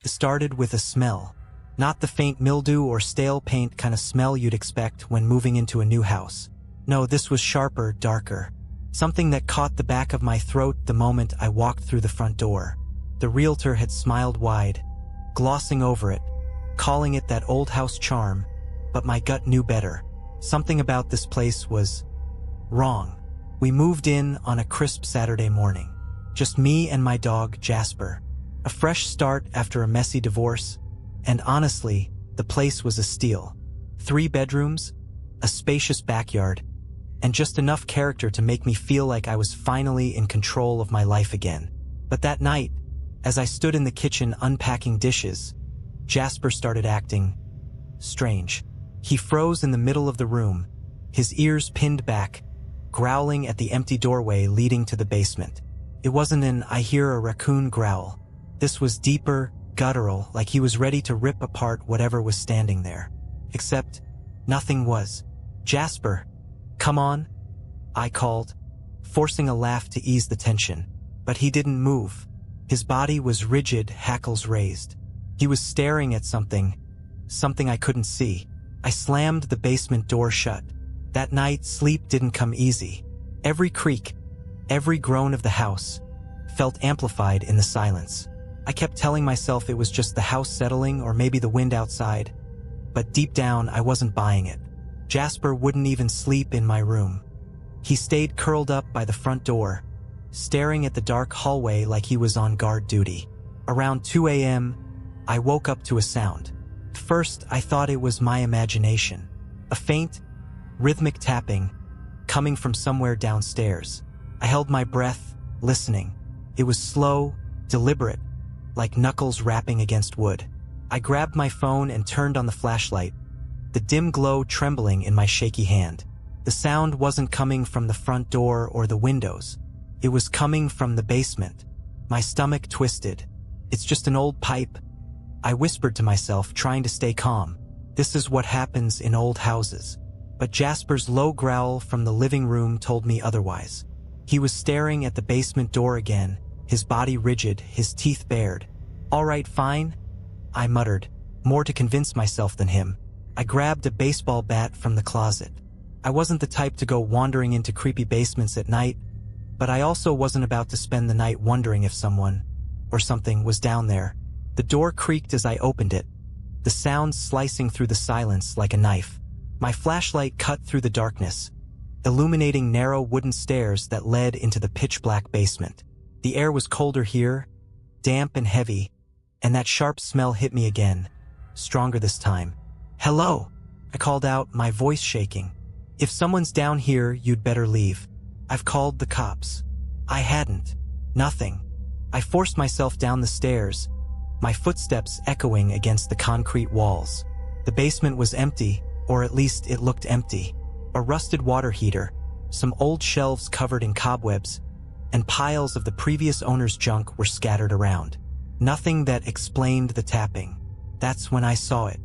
It started with a smell. Not the faint mildew or stale paint kind of smell you'd expect when moving into a new house. No, this was sharper, darker. Something that caught the back of my throat the moment I walked through the front door. The realtor had smiled wide, glossing over it, calling it that old house charm, but my gut knew better. Something about this place was wrong. We moved in on a crisp Saturday morning. Just me and my dog, Jasper. A fresh start after a messy divorce, and honestly, the place was a steal. 3 bedrooms, a spacious backyard, and just enough character to make me feel like I was finally in control of my life again. But that night, as I stood in the kitchen unpacking dishes, Jasper started acting strange. He froze in the middle of the room, his ears pinned back, growling at the empty doorway leading to the basement. It wasn't an "I hear a raccoon" growl. This was deeper, guttural, like he was ready to rip apart whatever was standing there. Except, nothing was. "Jasper, come on," I called, forcing a laugh to ease the tension. But he didn't move. His body was rigid, hackles raised. He was staring at something I couldn't see. I slammed the basement door shut. That night, sleep didn't come easy. Every creak, every groan of the house felt amplified in the silence. I kept telling myself it was just the house settling or maybe the wind outside, but deep down I wasn't buying it. Jasper wouldn't even sleep in my room. He stayed curled up by the front door, staring at the dark hallway like he was on guard duty. Around 2 a.m., I woke up to a sound. At first, I thought it was my imagination. A faint, rhythmic tapping coming from somewhere downstairs. I held my breath, listening. It was slow, deliberate, like knuckles rapping against wood. I grabbed my phone and turned on the flashlight, the dim glow trembling in my shaky hand. The sound wasn't coming from the front door or the windows. It was coming from the basement. My stomach twisted. "It's just an old pipe," I whispered to myself, trying to stay calm. This is what happens in old houses. But Jasper's low growl from the living room told me otherwise. He was staring at the basement door again, his body rigid, his teeth bared. "All right, fine," I muttered, more to convince myself than him. I grabbed a baseball bat from the closet. I wasn't the type to go wandering into creepy basements at night, but I also wasn't about to spend the night wondering if someone or something was down there. The door creaked as I opened it, the sound slicing through the silence like a knife. My flashlight cut through the darkness, illuminating narrow wooden stairs that led into the pitch-black basement. The air was colder here, damp and heavy, and that sharp smell hit me again, stronger this time. "Hello," I called out, my voice shaking. "If someone's down here, you'd better leave. I've called the cops." I hadn't. Nothing. I forced myself down the stairs, my footsteps echoing against the concrete walls. The basement was empty, or at least it looked empty. A rusted water heater, some old shelves covered in cobwebs, and piles of the previous owner's junk were scattered around. Nothing that explained the tapping. That's when I saw it.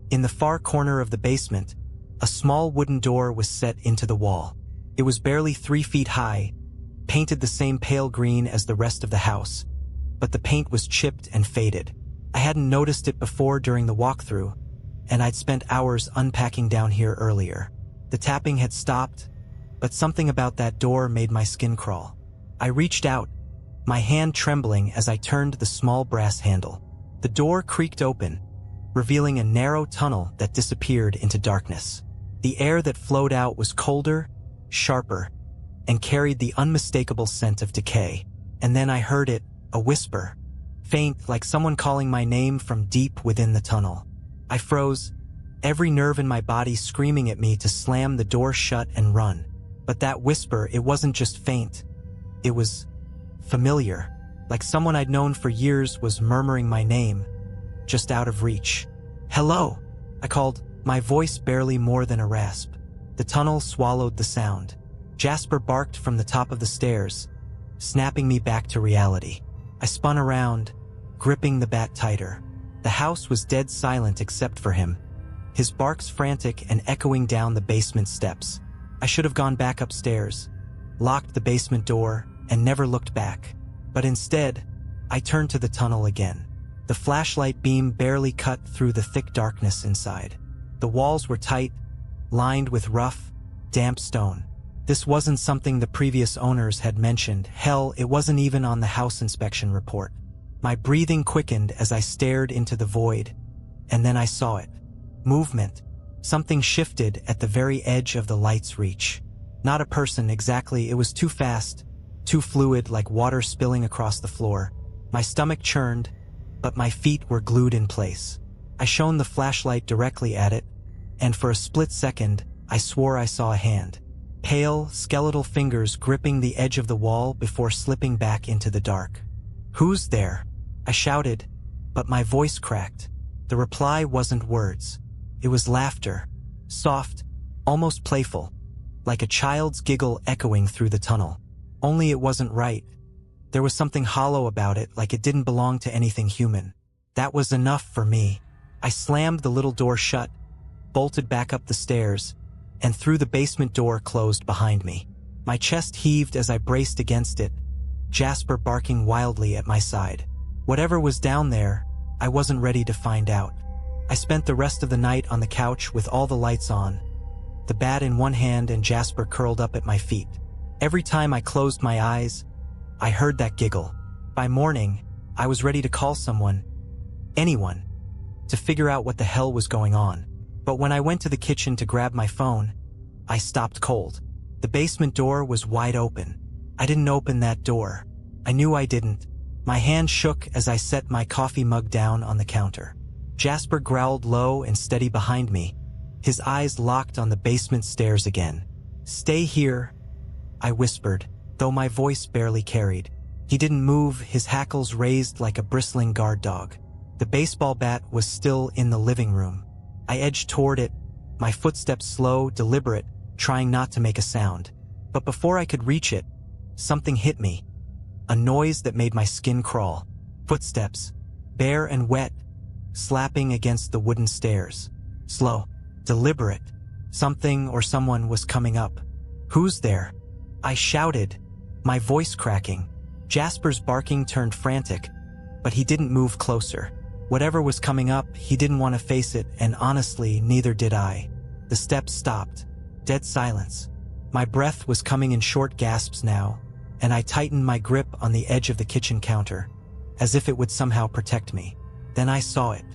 In the far corner of the basement, a small wooden door was set into the wall. It was barely 3 feet high, painted the same pale green as the rest of the house, but the paint was chipped and faded. I hadn't noticed it before during the walkthrough, and I'd spent hours unpacking down here earlier. The tapping had stopped, but something about that door made my skin crawl. I reached out, my hand trembling as I turned the small brass handle. The door creaked open, revealing a narrow tunnel that disappeared into darkness. The air that flowed out was colder, sharper, and carried the unmistakable scent of decay. And then I heard it, a whisper, faint like someone calling my name from deep within the tunnel. I froze, every nerve in my body screaming at me to slam the door shut and run. But that whisper, it wasn't just faint. It was familiar, like someone I'd known for years was murmuring my name, just out of reach. "Hello," I called, my voice barely more than a rasp. The tunnel swallowed the sound. Jasper barked from the top of the stairs, snapping me back to reality. I spun around, gripping the bat tighter. The house was dead silent except for him, his barks frantic and echoing down the basement steps. I should have gone back upstairs, locked the basement door, and never looked back. But instead, I turned to the tunnel again. The flashlight beam barely cut through the thick darkness inside. The walls were tight, lined with rough, damp stone. This wasn't something the previous owners had mentioned. Hell, it wasn't even on the house inspection report. My breathing quickened as I stared into the void, and then I saw it. Movement. Something shifted at the very edge of the light's reach. Not a person exactly, it was too fast, too fluid, like water spilling across the floor. My stomach churned, but my feet were glued in place. I shone the flashlight directly at it, and for a split second, I swore I saw a hand. Pale, skeletal fingers gripping the edge of the wall before slipping back into the dark. "Who's there?" I shouted, but my voice cracked. The reply wasn't words. It was laughter. Soft, almost playful, like a child's giggle echoing through the tunnel. Only it wasn't right. There was something hollow about it, like it didn't belong to anything human. That was enough for me. I slammed the little door shut, bolted back up the stairs, and threw the basement door closed behind me. My chest heaved as I braced against it, Jasper barking wildly at my side. Whatever was down there, I wasn't ready to find out. I spent the rest of the night on the couch with all the lights on, the bat in one hand and Jasper curled up at my feet. Every time I closed my eyes, I heard that giggle. By morning, I was ready to call someone, anyone, to figure out what the hell was going on. But when I went to the kitchen to grab my phone, I stopped cold. The basement door was wide open. I didn't open that door. I knew I didn't. My hand shook as I set my coffee mug down on the counter. Jasper growled low and steady behind me, his eyes locked on the basement stairs again. "Stay here," I whispered, though my voice barely carried. He didn't move, his hackles raised like a bristling guard dog. The baseball bat was still in the living room. I edged toward it, my footsteps slow, deliberate, trying not to make a sound. But before I could reach it, something hit me. A noise that made my skin crawl. Footsteps, bare and wet, slapping against the wooden stairs. Slow, deliberate. Something or someone was coming up. "Who's there?" I shouted, my voice cracking. Jasper's barking turned frantic, but he didn't move closer. Whatever was coming up, he didn't want to face it, and honestly, neither did I. The steps stopped. Dead silence. My breath was coming in short gasps now, and I tightened my grip on the edge of the kitchen counter, as if it would somehow protect me. Then I saw it.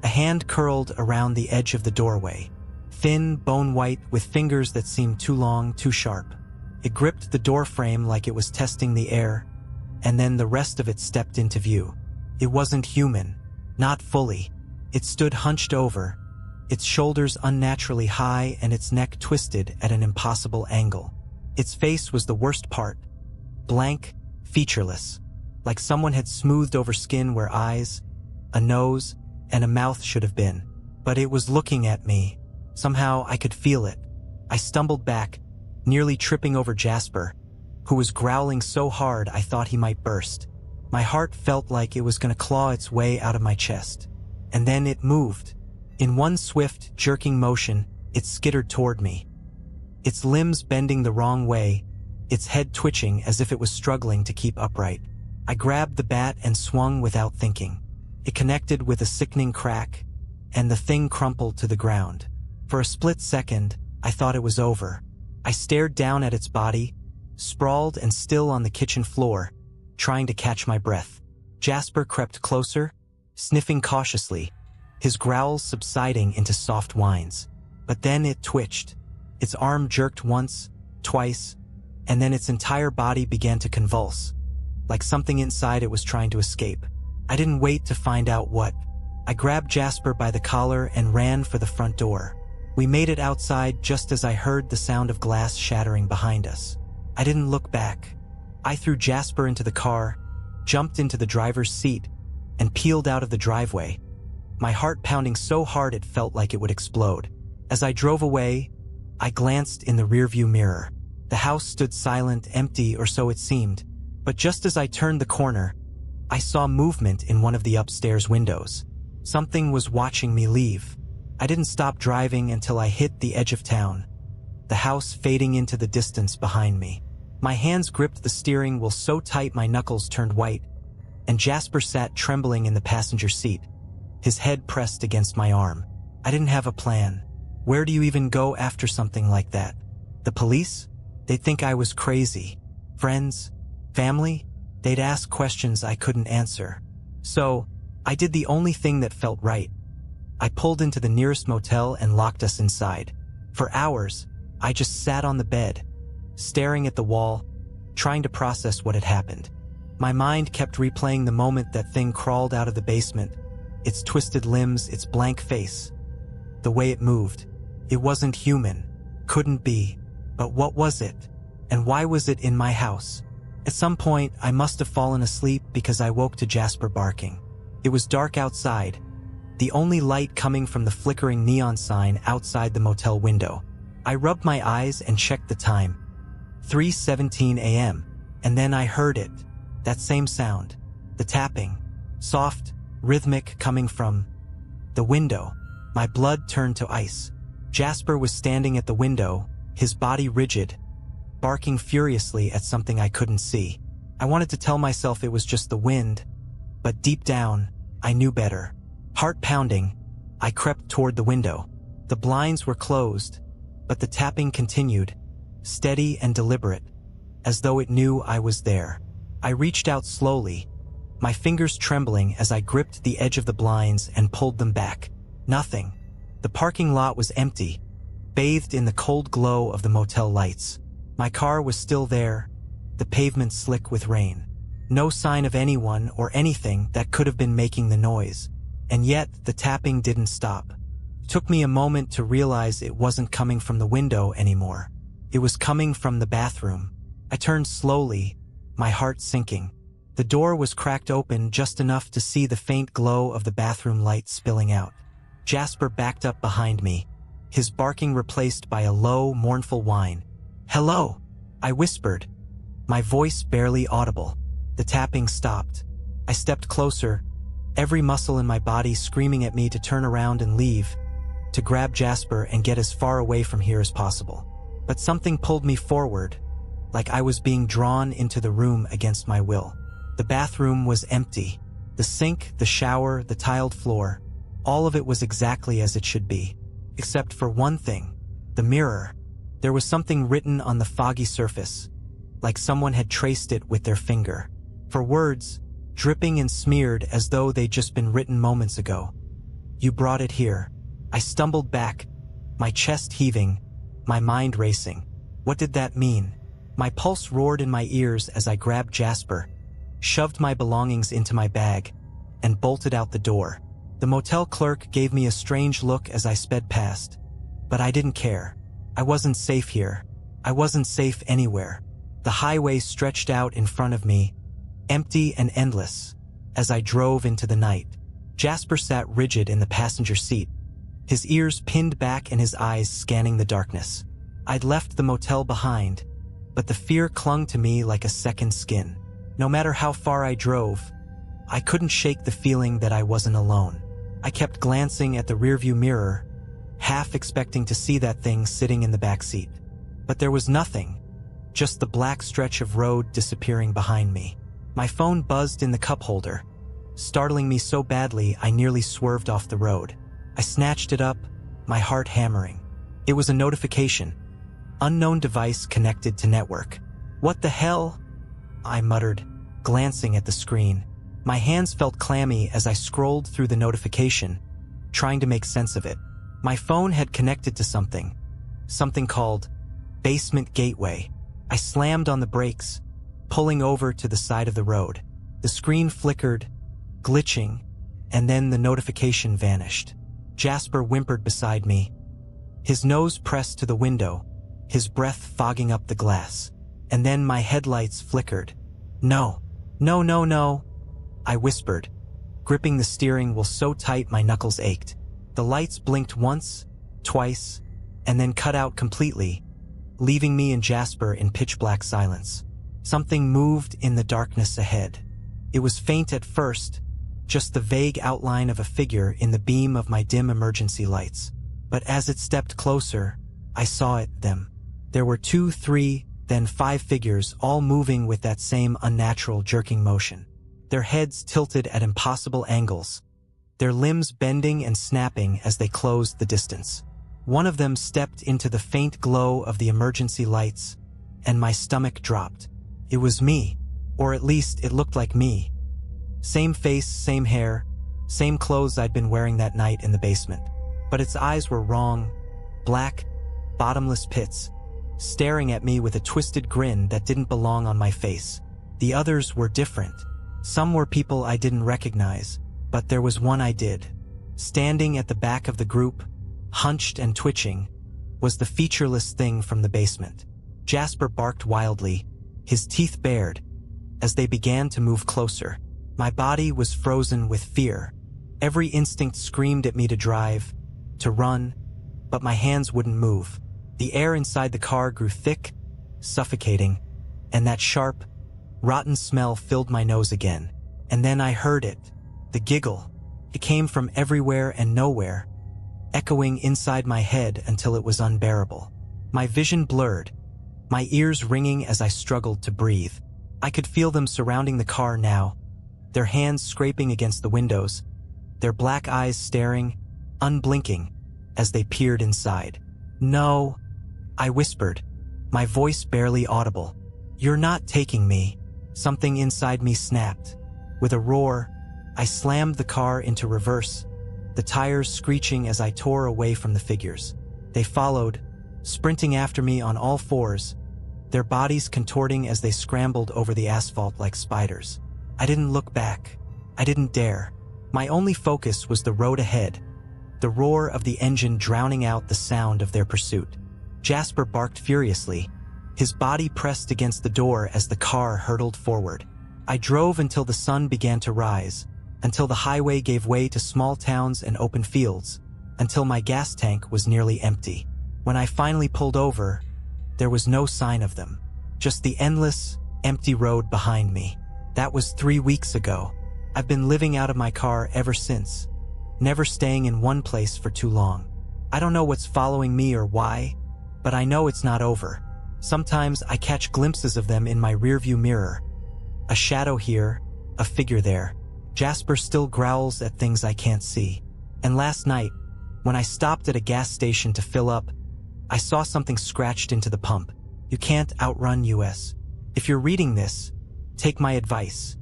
A hand curled around the edge of the doorway. Thin, bone-white, with fingers that seemed too long, too sharp. It gripped the door frame like it was testing the air, and then the rest of it stepped into view. It wasn't human. Not fully. It stood hunched over, its shoulders unnaturally high and its neck twisted at an impossible angle. Its face was the worst part. Blank, featureless, like someone had smoothed over skin where eyes, a nose, and a mouth should have been. But it was looking at me. Somehow I could feel it. I stumbled back, nearly tripping over Jasper, who was growling so hard I thought he might burst. My heart felt like it was going to claw its way out of my chest. And then it moved. In one swift, jerking motion, it skittered toward me. Its limbs bending the wrong way, its head twitching as if it was struggling to keep upright. I grabbed the bat and swung without thinking. It connected with a sickening crack, and the thing crumpled to the ground. For a split second, I thought it was over. I stared down at its body, sprawled and still on the kitchen floor, trying to catch my breath. Jasper crept closer, sniffing cautiously, his growls subsiding into soft whines. But then it twitched. Its arm jerked once, twice, and then its entire body began to convulse, like something inside it was trying to escape. I didn't wait to find out what. I grabbed Jasper by the collar and ran for the front door. We made it outside just as I heard the sound of glass shattering behind us. I didn't look back. I threw Jasper into the car, jumped into the driver's seat, and peeled out of the driveway, my heart pounding so hard it felt like it would explode. As I drove away, I glanced in the rearview mirror. The house stood silent, empty, or so it seemed. But just as I turned the corner, I saw movement in one of the upstairs windows. Something was watching me leave. I didn't stop driving until I hit the edge of town, the house fading into the distance behind me. My hands gripped the steering wheel so tight my knuckles turned white, and Jasper sat trembling in the passenger seat, his head pressed against my arm. I didn't have a plan. Where do you even go after something like that? The police? They'd think I was crazy. Friends? Family? They'd ask questions I couldn't answer. So, I did the only thing that felt right. I pulled into the nearest motel and locked us inside. For hours, I just sat on the bed, staring at the wall, trying to process what had happened. My mind kept replaying the moment that thing crawled out of the basement, its twisted limbs, its blank face. The way it moved. It wasn't human. Couldn't be. But what was it? And why was it in my house? At some point, I must have fallen asleep because I woke to Jasper barking. It was dark outside, the only light coming from the flickering neon sign outside the motel window. I rubbed my eyes and checked the time. 3:17 a.m. And then I heard it. That same sound. The tapping. Soft, rhythmic, coming from the window. My blood turned to ice. Jasper was standing at the window, his body rigid, barking furiously at something I couldn't see. I wanted to tell myself it was just the wind, but deep down, I knew better. Heart pounding, I crept toward the window. The blinds were closed, but the tapping continued, steady and deliberate, as though it knew I was there. I reached out slowly, my fingers trembling as I gripped the edge of the blinds and pulled them back. Nothing. The parking lot was empty, bathed in the cold glow of the motel lights. My car was still there, the pavement slick with rain. No sign of anyone or anything that could have been making the noise. And yet, the tapping didn't stop. It took me a moment to realize it wasn't coming from the window anymore. It was coming from the bathroom. I turned slowly, my heart sinking. The door was cracked open just enough to see the faint glow of the bathroom light spilling out. Jasper backed up behind me, his barking replaced by a low, mournful whine. "Hello," I whispered, my voice barely audible. The tapping stopped. I stepped closer, every muscle in my body screaming at me to turn around and leave, to grab Jasper and get as far away from here as possible. But something pulled me forward, like I was being drawn into the room against my will. The bathroom was empty. The sink, the shower, the tiled floor, all of it was exactly as it should be. Except for one thing, the mirror. There was something written on the foggy surface, like someone had traced it with their finger. For words, dripping and smeared as though they'd just been written moments ago. "You brought it here." I stumbled back, my chest heaving, my mind racing. What did that mean? My pulse roared in my ears as I grabbed Jasper, shoved my belongings into my bag, and bolted out the door. The motel clerk gave me a strange look as I sped past, but I didn't care. I wasn't safe here. I wasn't safe anywhere. The highway stretched out in front of me, empty and endless, as I drove into the night. Jasper sat rigid in the passenger seat, his ears pinned back and his eyes scanning the darkness. I'd left the motel behind, but the fear clung to me like a second skin. No matter how far I drove, I couldn't shake the feeling that I wasn't alone. I kept glancing at the rearview mirror, half expecting to see that thing sitting in the back seat. But there was nothing, just the black stretch of road disappearing behind me. My phone buzzed in the cup holder, startling me so badly I nearly swerved off the road. I snatched it up, my heart hammering. It was a notification. Unknown device connected to network. "What the hell?" I muttered, glancing at the screen. My hands felt clammy as I scrolled through the notification, trying to make sense of it. My phone had connected to something called Basement Gateway. I slammed on the brakes, pulling over to the side of the road. The screen flickered, glitching, and then the notification vanished. Jasper whimpered beside me, his nose pressed to the window, his breath fogging up the glass. And then my headlights flickered. "No, no, no, no," I whispered, gripping the steering wheel so tight my knuckles ached. The lights blinked once, twice, and then cut out completely, leaving me and Jasper in pitch-black silence. Something moved in the darkness ahead. It was faint at first, just the vague outline of a figure in the beam of my dim emergency lights. But as it stepped closer, I saw it, them. There were 2, 3, then 5 figures, all moving with that same unnatural jerking motion. their heads tilted at impossible angles, their limbs bending and snapping as they closed the distance. One of them stepped into the faint glow of the emergency lights, and my stomach dropped. It was me, or at least it looked like me. Same face, same hair, same clothes I'd been wearing that night in the basement. But its eyes were wrong, black, bottomless pits, staring at me with a twisted grin that didn't belong on my face. The others were different. Some were people I didn't recognize, but there was one I did. Standing at the back of the group, hunched and twitching, was the featureless thing from the basement. Jasper barked wildly, his teeth bared, as they began to move closer. My body was frozen with fear. Every instinct screamed at me to drive, to run, but my hands wouldn't move. The air inside the car grew thick, suffocating, and that sharp, rotten smell filled my nose again. And then I heard it, the giggle. It came from everywhere and nowhere, echoing inside my head until it was unbearable. My vision blurred, my ears ringing as I struggled to breathe. I could feel them surrounding the car now, their hands scraping against the windows, their black eyes staring, unblinking, as they peered inside. "No," I whispered, my voice barely audible. "You're not taking me." Something inside me snapped. With a roar, I slammed the car into reverse, the tires screeching as I tore away from the figures. They followed, sprinting after me on all fours, their bodies contorting as they scrambled over the asphalt like spiders. I didn't look back. I didn't dare. My only focus was the road ahead, the roar of the engine drowning out the sound of their pursuit. Jasper barked furiously, his body pressed against the door as the car hurtled forward. I drove until the sun began to rise, until the highway gave way to small towns and open fields, until my gas tank was nearly empty. When I finally pulled over, there was no sign of them, just the endless, empty road behind me. That was 3 weeks ago. I've been living out of my car ever since, never staying in one place for too long. I don't know what's following me or why, but I know it's not over. Sometimes I catch glimpses of them in my rearview mirror. A shadow here, a figure there. Jasper still growls at things I can't see. And last night, when I stopped at a gas station to fill up, I saw something scratched into the pump. You can't outrun US. If you're reading this, take my advice.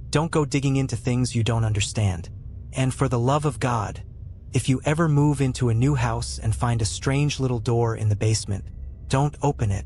Don't go digging into things you don't understand. And for the love of God, if you ever move into a new house and find a strange little door in the basement, don't open it.